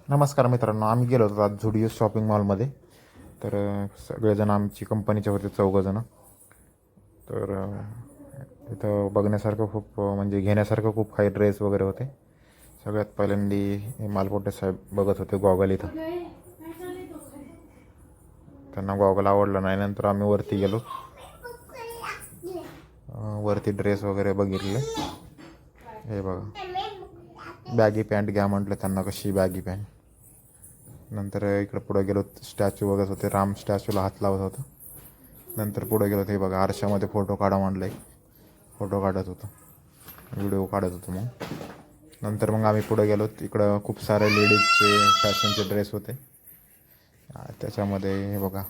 नमस्कार मित्रांनो, आम्ही गेलो होतो आज झुडिओ शॉपिंग मॉलमध्ये. तर सगळेजण आमची कंपनीचे होते, 14 जण. तर इथं बघण्यासारखं खूप म्हणजे घेण्यासारखं खूप काही ड्रेस वगैरे होते. सगळ्यात पहिल्यांदा मालपोटे साहेब बघत होते गॉगल. इथं त्यांना गॉगल आवडला नाही. नंतर आम्ही वरती गेलो, वरती ड्रेस वगैरे बघितले. हे बघा, बॅगी पॅन्ट घ्या म्हटलं त्यांना, कशी बॅगी पॅन्ट. नंतर इकडं पुढे गेलो, स्टॅच्यू वगैरे होते. राम स्टॅच्यूला हात लावत होता. नंतर पुढे गेलो, ते बघा आरशामध्ये फोटो काढा म्हटलं. एक फोटो काढत होतो, व्हिडिओ काढत होतो. मग नंतर आम्ही पुढे गेलो. इकडं खूप सारे लेडीजचे फॅशनचे ड्रेस होते. त्याच्यामध्ये हे बघा,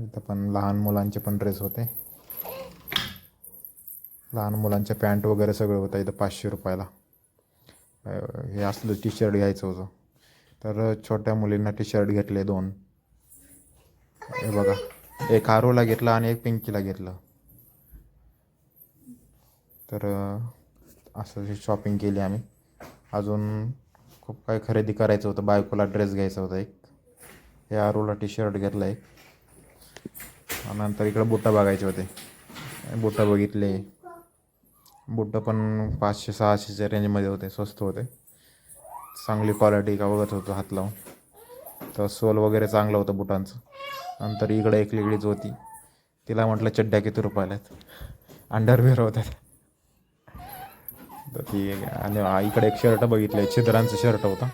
इथं पण लहान मुलांचे पण ड्रेस होते. लहान मुलांचे पॅन्ट वगैरे सगळं होतं. इथं 500 रुपयाला हे असलं टी शर्ट घ्यायचं होतं. तर छोट्या मुलींना टी शर्ट घेतले 2. हे बघा, एक आरोला घेतला आणि एक पिंकीला घेतलं. तर असं शॉपिंग केली आम्ही. अजून खूप काही खरेदी करायचं होतं. बायकोला ड्रेस घ्यायचा होता एक. हे आरोला टी शर्ट घेतला एक. नंतर इकडं बुटं बघायचे होते. बुटं बघितले. बुटं पण 500-600च्या रेंजमध्ये होते, स्वस्त होते. चांगली क्वालिटी का बघत होतो हात लावून. तर सोल वगैरे चांगलं होतं बुटांचं. नंतर इकडे एक लेडीज होती, तिला म्हटलं चड्ड्या किती रुपयाला आहेत, अंडरवेअर होतात. तर ती, आणि इकडे एक शर्ट बघितलं, छिद्रांचं शर्ट होतं.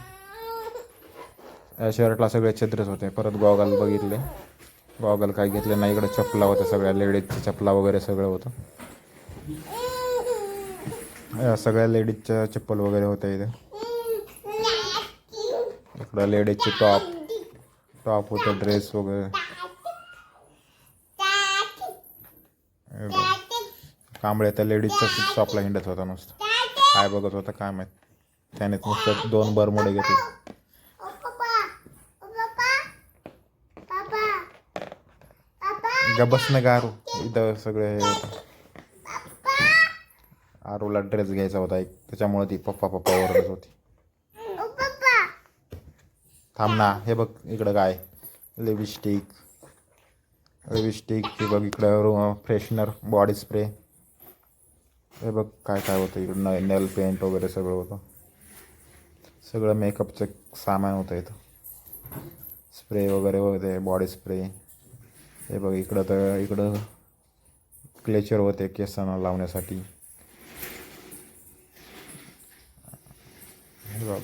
या शर्टला सगळे छिद्रच होते. परत गॉगल बघितले, गॉगल काय घेतले नाही. इकडे चपला होत्या, सगळ्या लेडीजच्या चपला वगैरे सगळं होतं. सगळ्या लेडीजच्या चप्पल वगैरे होत्या इथे. इकडं लेडीजचे टॉप होते, ड्रेस वगैरे. कांबळे त्या लेडीजच्या शॉपला हिंडत होता नुसतं. काय बघत होता काय माहीत. त्याने नुसतं 2 बरमुडे घेतले. बसणं गारू इथं सगळे हे होतं. आरूला ड्रेस घ्यायचा होता एक, त्याच्यामुळे ती पप्पा ओरडत होती. थांब ना. हे बघ इकडं काय, लिपस्टिक हे बघ. इकडं फ्रेशनर, बॉडी स्प्रे. हे बघ काय काय होतं इकडं. नेल पेंट वगैरे सगळं होतं. सगळं मेकअपचं सामान होतं इथं. स्प्रे वगैरे होते, बॉडी स्प्रे. हे बघ इकडं क्लेचर होते केसांना लावण्यासाठी. हे बघ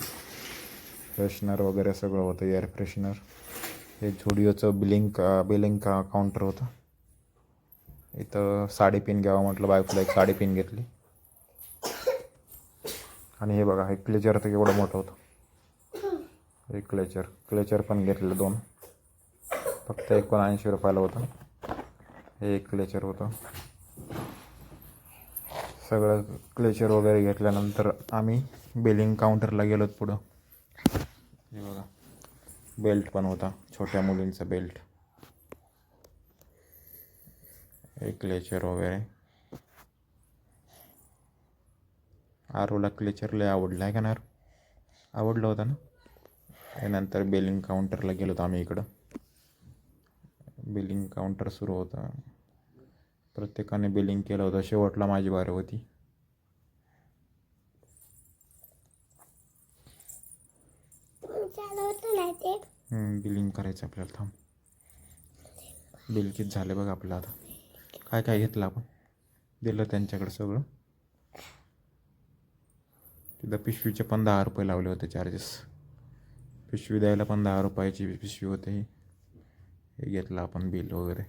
फ्रेशनर वगैरे सगळं होतं, एअर फ्रेशनर. हे झुडिओचं बिलिंग काउंटर होतं. इथं साडी पिन घ्यावं म्हटलं, बायकोला एक साडी पिन घेतली. आणि हे बघा, हे क्लेचर तर एवढं मोठं होतं. हे क्लेचर पण घेतलं 2, फक्त 79 रुपयाला होतं. हे एक क्लेचर होतं. सगळं क्लेचर वगैरे घेतल्यानंतर आम्ही बिलिंग काउंटरला गेलोत पुढं. हे बघा, बेल्ट पण होता, छोट्या मुलींचा बेल्ट. एक क्लेचर वगैरे. आरूला क्लेचर लय आवडलं आहे का ना, आवडलं होतं ना. त्यानंतर बिलिंग काउंटरला गेलो होतो आम्ही. इकडं बिलिंग काउंटर सुरू होतं. प्रत्येकाने बिलिंग केलं होतं. शेवटला माझी बारी होती. बिलिंग करायचं आपल्याला. थांब, बिल किती झाले बघ आपलं. आता काय काय घेतलं आपण, दिलं त्यांच्याकडे सगळं. तिथं पिशवीचे पण 10 रुपये लावले होते चार्जेस. पिशवी द्यायला पण 10 रुपयाची पिशवी होते. हे घेतलं आपण बिल वगैरे.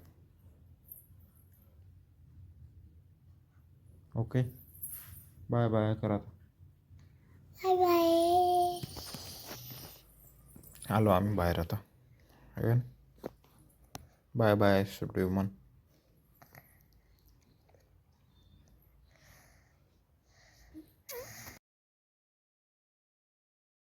ओके, बाय बाय करा. Bye bye. आलो आम्ही बाहेर आता. बाय बाय शुभ मन.